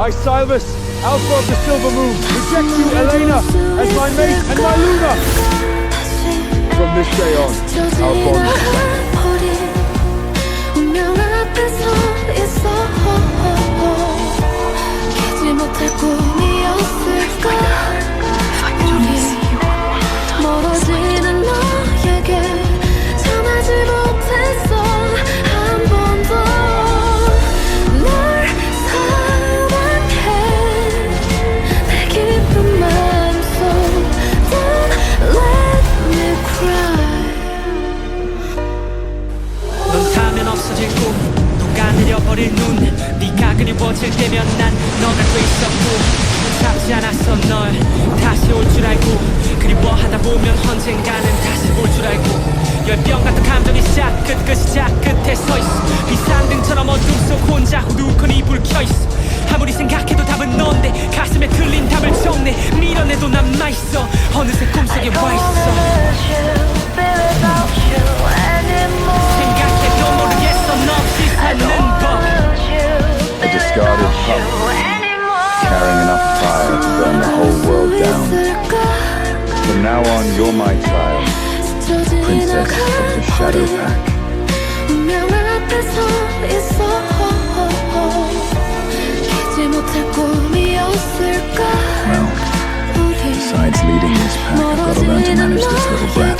I, Silvus, Alpha of the Silver Moon, reject you, Elena, as my mate and my Luna. From this day on, our bond is 버릴 눈 네가 그리워질 때면 난 너가 돼 있었고 잡지 않았어 널 다시 올 줄 알고 그리워하다 보면 언젠가는 다시 볼 줄 알고 열병 같은 감정이 시작 끝에 서 있어 비상등처럼 어둠 속 혼자 후두커니 불 켜있어 아무리 생각해도 답은 넌데 가슴에 틀린 답을 적네 밀어내도 남아있어 어느새 꿈속에 와있어 생각해도 모르겠어 너 없이 사는 법 A discarded pup, carrying enough fire to burn the whole world down. From now on, you're my child, princess of the Shadow Pack. Well, besides leading this pack, I've got to learn to manage this little brat.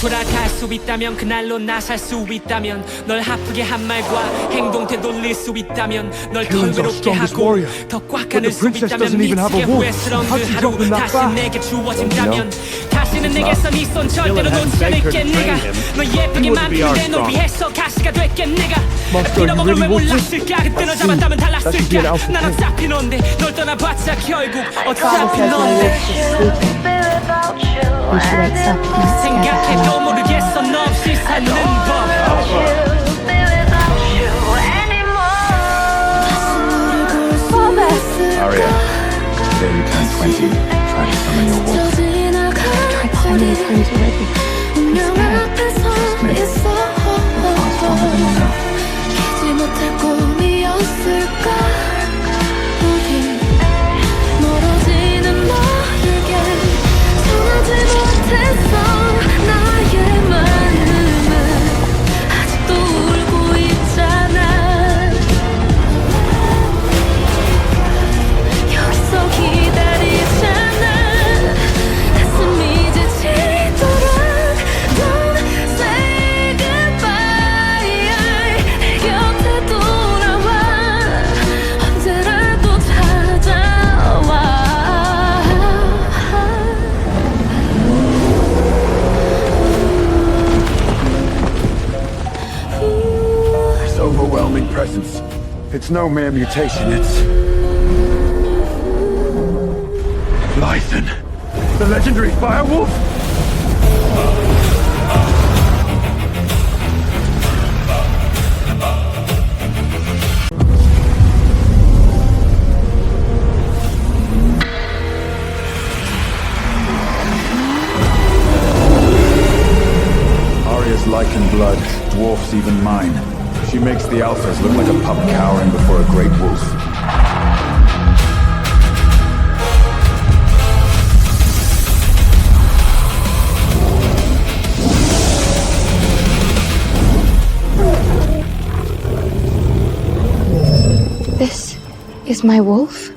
돌아갈 수 있다면 그날로 나 살 수 있다면 널 아프게 한 말과 행동 되돌릴 수 있다면 널 덜 외롭게 하고 더 꽉 안을 수 있다면 미치게 후회스러운 그 하루 다시 내게 주어진다면 다시는 내게서 네 손 절대로 놓지 않을게 내가 널 예쁘게만 피우래 널 위해서 가시가 될게 내가 빌어먹을 왜 몰랐을까 그때 너 잡았다면 달랐을까 난 어차피 넌데 널 떠나봤자 결국 어차피 넌데 생각해도 모르겠어 너 없이 사는 법 Arya, today you turn 20. Try to summon your wolf. I've tried so many times already. I'm scared. Trust me. You're far stronger than you know. Overwhelming presence. It's no mere mutation, it's... Lythan, the legendary Werewolf? Arya's Lycan blood dwarfs even mine. She makes the alphas look like a pup cowering before a great wolf. This is my wolf?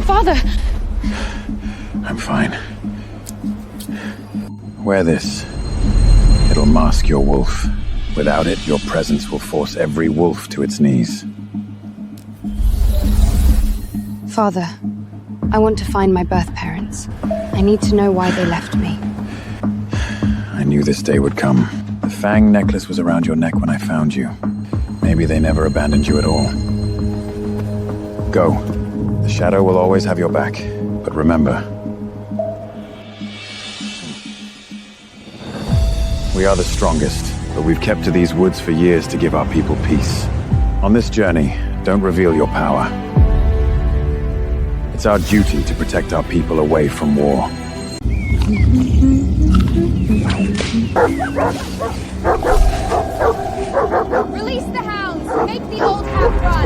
Father! I'm fine. Wear this. It'll mask your wolf. Without it, your presence will force every wolf to its knees. Father, I want to find my birth parents. I need to know why they left me. I knew this day would come. The Fang necklace was around your neck when I found you. Maybe they never abandoned you at all. Go. The Shadow will always have your back. But remember, we are the strongest, but we've kept to these woods for years to give our people peace. On this journey, don't reveal your power. It's our duty to protect our people away from war. Release the hounds! Make the old hag run!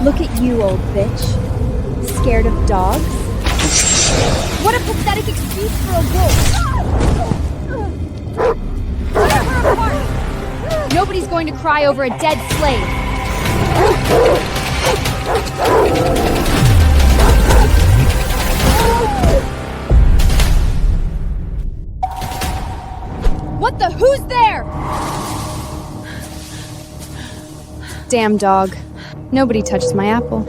Look at you, old bitch. Scared of dogs? What a pathetic excuse for a wolf! Tear her apart! Nobody's going to cry over a dead slave. What the? Who's there? Damn dog. Nobody touches my apple.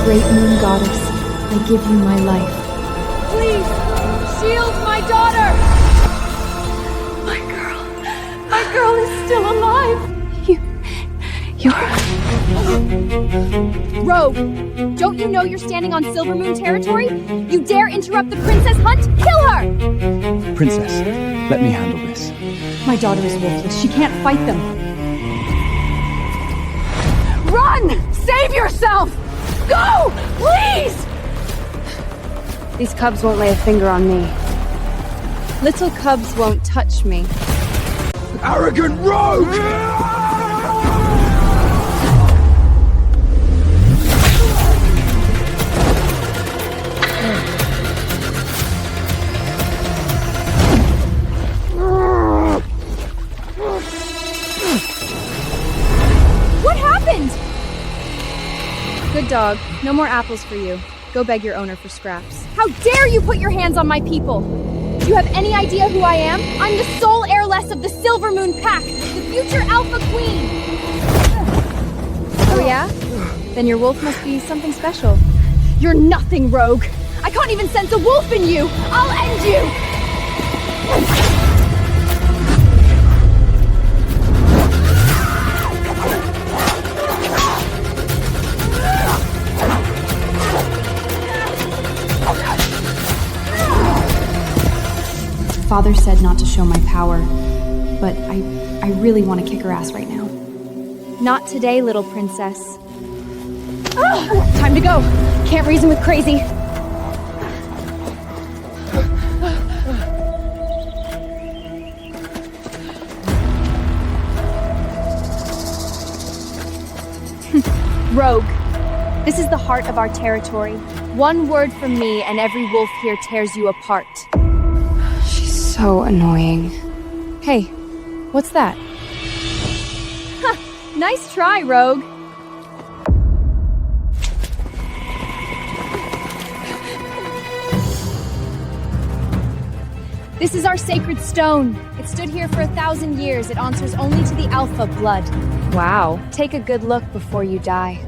Great moon goddess, I give you my life. Please, shield my daughter! My girl is still alive. You're... Rogue, don't you know you're standing on Silvermoon territory? You dare interrupt the princess hunt? Kill her! Princess, let me handle this. My daughter is wolfless. She can't fight them. Run! Save yourself! Go! Please! These cubs won't lay a finger on me. Little cubs won't touch me. Arrogant rogue! What happened? Good dog. No more apples for you. Go beg your owner for scraps. How dare you put your hands on my people! Do you have any idea who I am? I'm the sole heiress of the Silvermoon Pack, the future Alpha Queen! Oh yeah? Then your wolf must be something special. You're nothing, Rogue! I can't even sense a wolf in you! I'll end you! Father said not to show my power, but I really want to kick her ass right now. Not today, little princess. Time to go. Can't reason with crazy. Rogue, this is the heart of our territory. One word from me and every wolf here tears you apart. So annoying. Hey, what's that? Ha! Nice try, Rogue. This is our sacred stone. It stood here for 1,000 years. It answers only to the Alpha blood. Wow. Take a good look before you die.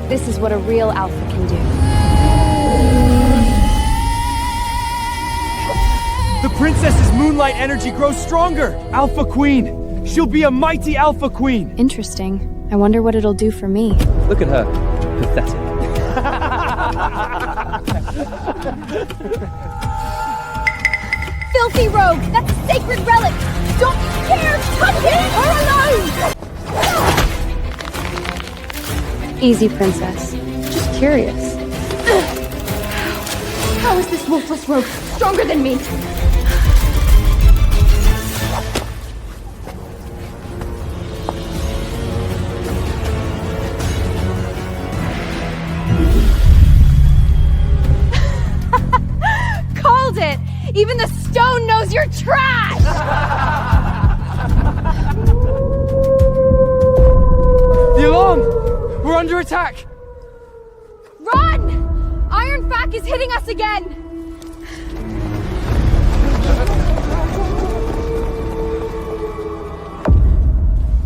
This is what a real Alpha can do. The princess's moonlight energy grows stronger! Alpha Queen! She'll be a mighty Alpha Queen! Interesting. I wonder what it'll do for me. Look at her. Pathetic. Filthy rogue! That's a sacred relic! Don't you dare touch it or alone! Easy, princess. Just curious. How is this wolfless rogue stronger than me? Called it! Even the stone knows you're trash! The alarm! We're under attack! Run! Iron Fac is hitting us again!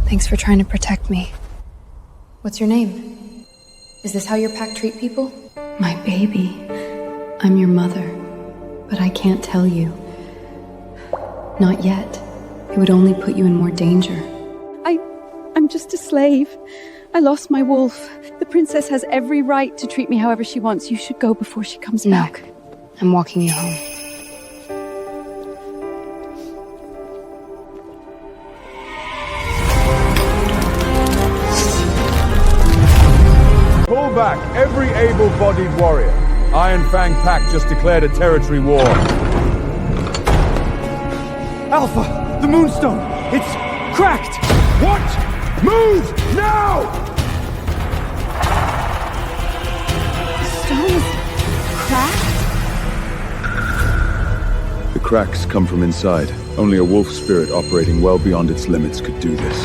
Thanks for trying to protect me. What's your name? Is this how your pack treat people? My baby. I'm your mother. But I can't tell you. Not yet. It would only put you in more danger. I'm just a slave. I lost my wolf. The princess has every right to treat me however she wants. You should go before she comes back. I'm walking you home. Pull back, every able-bodied warrior. Iron Fang Pack just declared a territory war. Alpha! The Moonstone! It's cracked! What? Move! Now! Stone is cracked? The cracks come from inside. Only a wolf spirit operating well beyond its limits could do this.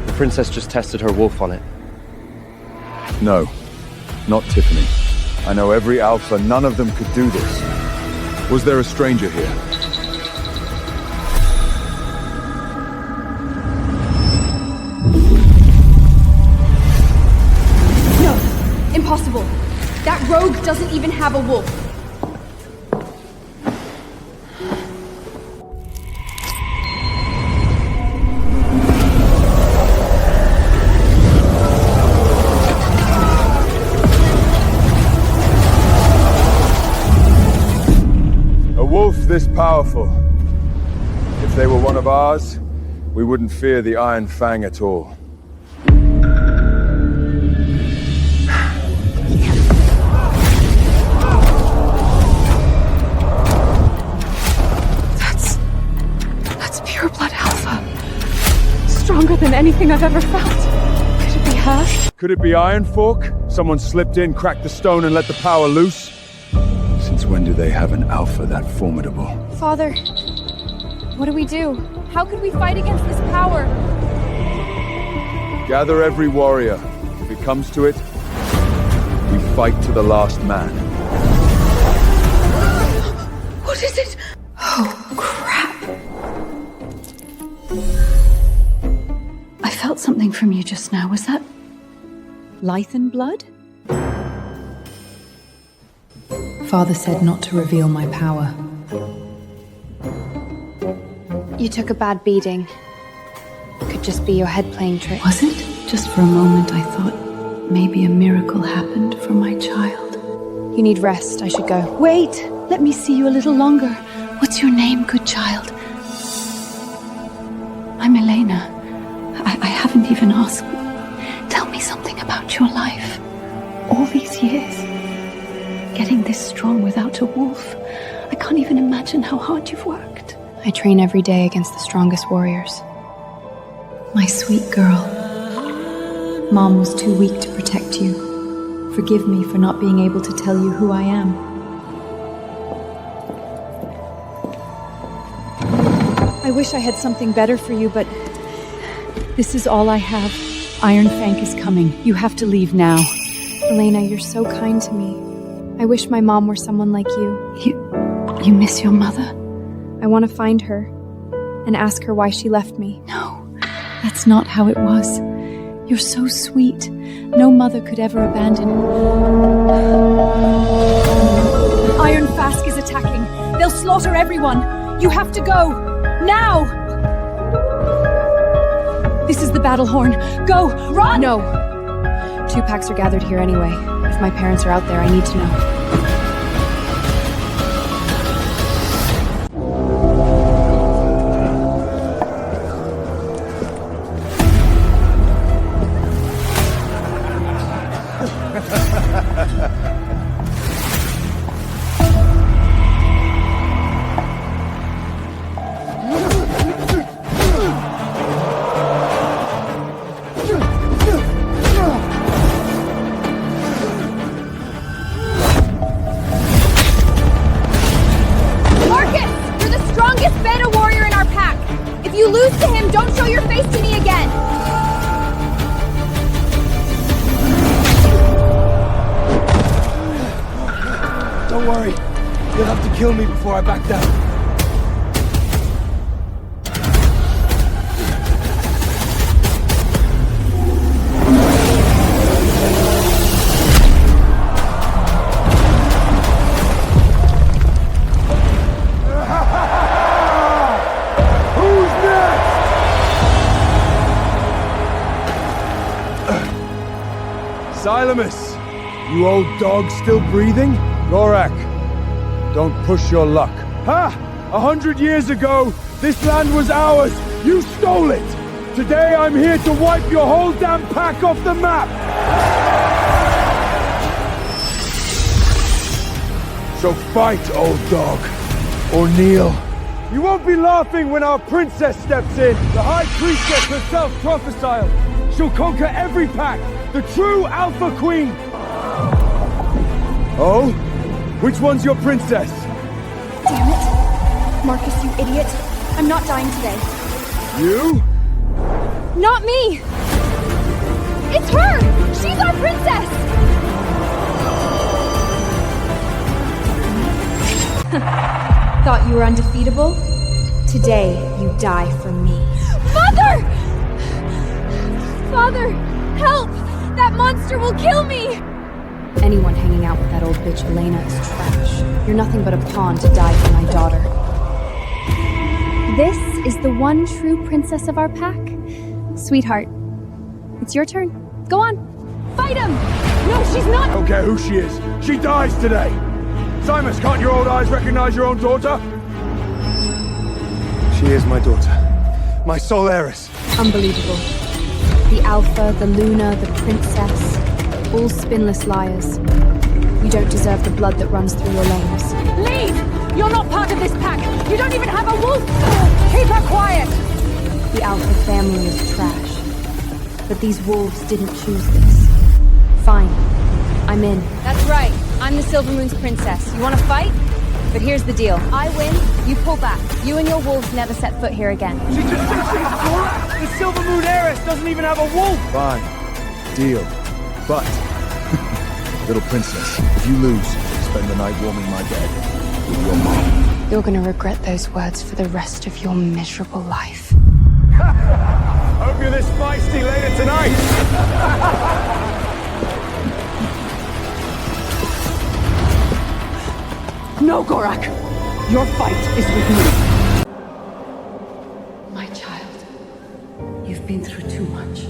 The princess just tested her wolf on it. No, not Tiffany. I know every alpha, none of them could do this. Was there a stranger here? No! Impossible! That rogue doesn't even have a wolf! This powerful. If they were one of ours, we wouldn't fear the Iron Fang at all. That's pure blood alpha. Stronger than anything I've ever felt. Could it be her? Could it be Iron Fork? Someone slipped in, cracked the stone, and let the power loose? Since when do they have an alpha that formidable? Father, what do we do? How could we fight against this power? Gather every warrior. If it comes to it, we fight to the last man. What is it? Oh, crap. I felt something from you just now. Was that Lythan blood? Father said not to reveal my power. You took a bad beating. Could just be your head playing tricks. Was it? Just for a moment I thought maybe a miracle happened for my child. You need rest. I should go. Wait! Let me see you a little longer. What's your name, good child? I'm Elena. I haven't even asked. Tell me something about your life. All these years. Getting this strong without a wolf. I can't even imagine how hard you've worked. I train every day against the strongest warriors. My sweet girl. Mom was too weak to protect you. Forgive me for not being able to tell you who I am. I wish I had something better for you, but this is all I have. Iron Fang is coming. You have to leave now. Elena, you're so kind to me. I wish my mom were someone like you. You miss your mother? I want to find her and ask her why she left me. No, that's not how it was. You're so sweet. No mother could ever abandon you. Iron Fask is attacking. They'll slaughter everyone. You have to go. Now! This is the battle horn. Go! Run! No. 2 packs are gathered here anyway. If my parents are out there, I need to know. If you lose to him, don't show your face to me again! Don't worry. You'll have to kill me before I back down. Silamus, you old dog still breathing? Gorak, don't push your luck. Ha! 100 years ago, this land was ours. You stole it. Today I'm here to wipe your whole damn pack off the map. So fight, old dog. Or kneel. You won't be laughing when our princess steps in. The High Priestess herself prophesied. She'll conquer every pack. The true Alpha Queen. Oh? Which one's your princess? Damn it. Marcus, you idiot. I'm not dying today. You? Not me! It's her! She's our princess! Thought you were undefeatable? Today, you die for me. Father! Father, help! That monster will kill me! Anyone hanging out with that old bitch Elena is trash. You're nothing but a pawn to die for my daughter. This is the one true princess of our pack. Sweetheart, it's your turn. Go on, fight him! No, she's not! I don't care who she is. She dies today. Simus, can't your old eyes recognize your own daughter? She is my daughter. My sole heiress. Unbelievable. The Alpha, the Luna, the Princess. All spinless liars. You don't deserve the blood that runs through your veins. Leave! You're not part of this pack! You don't even have a wolf! Keep her quiet! The Alpha family is trash. But these wolves didn't choose this. Fine. I'm in. That's right. I'm the Silver Moon's princess. You want to fight? But here's the deal. I win, you pull back. You and your wolves never set foot here again. She just said she's Gorak! The Silver Moon heiress doesn't even have a wolf! Fine. Deal. But, little princess, if you lose, spend the night warming my bed with your mom. You're gonna regret those words for the rest of your miserable life. Hope you're this feisty later tonight! No, Gorak! Your fight is with me. My child, you've been through too much.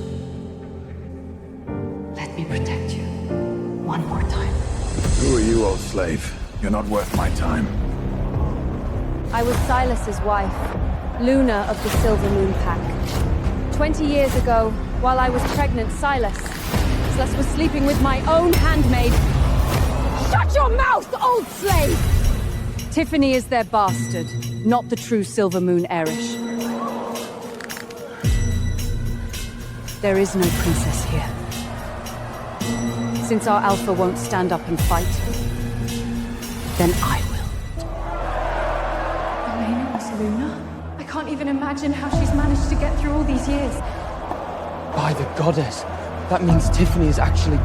Let me protect you. One more time. Who are you, old slave? You're not worth my time. I was Silas's wife, Luna of the Silver Moon Pack. 20 years ago, while I was pregnant, Silas was sleeping with my own handmaid. Shut your mouth, old slave! Tiffany is their bastard, not the true Silver Moon heiress. There is no princess here. Since our Alpha won't stand up and fight, then I will. Elena was Luna? I can't even imagine how she's managed to get through all these years. By the goddess, that means Tiffany is actually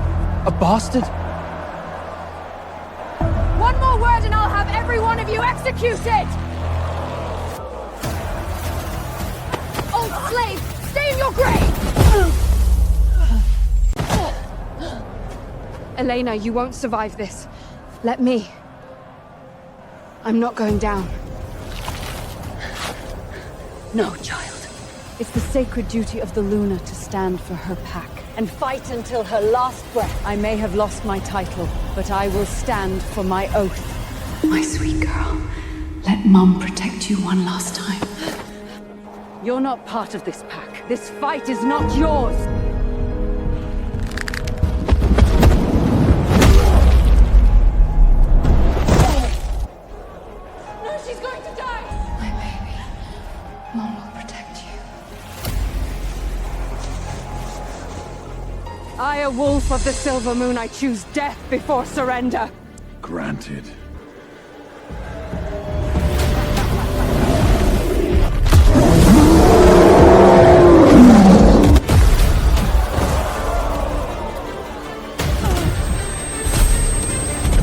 a bastard? One more word and I'll have every one of you executed! Old slave, stay in your grave! Elena, you won't survive this. Let me. I'm not going down. No, child. It's the sacred duty of the Luna to stand for her pack and fight until her last breath. I may have lost my title, but I will stand for my oath. My sweet girl, let Mum protect you one last time. You're not part of this pack. This fight is not yours. No, she's going to die! My baby, Mum will protect you. I, a wolf of the Silver Moon, I choose death before surrender. Granted.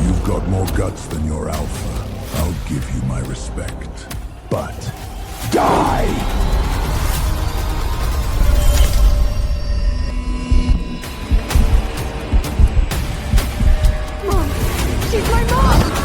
You've got more guts than your Alpha. I'll give you my respect. But die! She's my mom!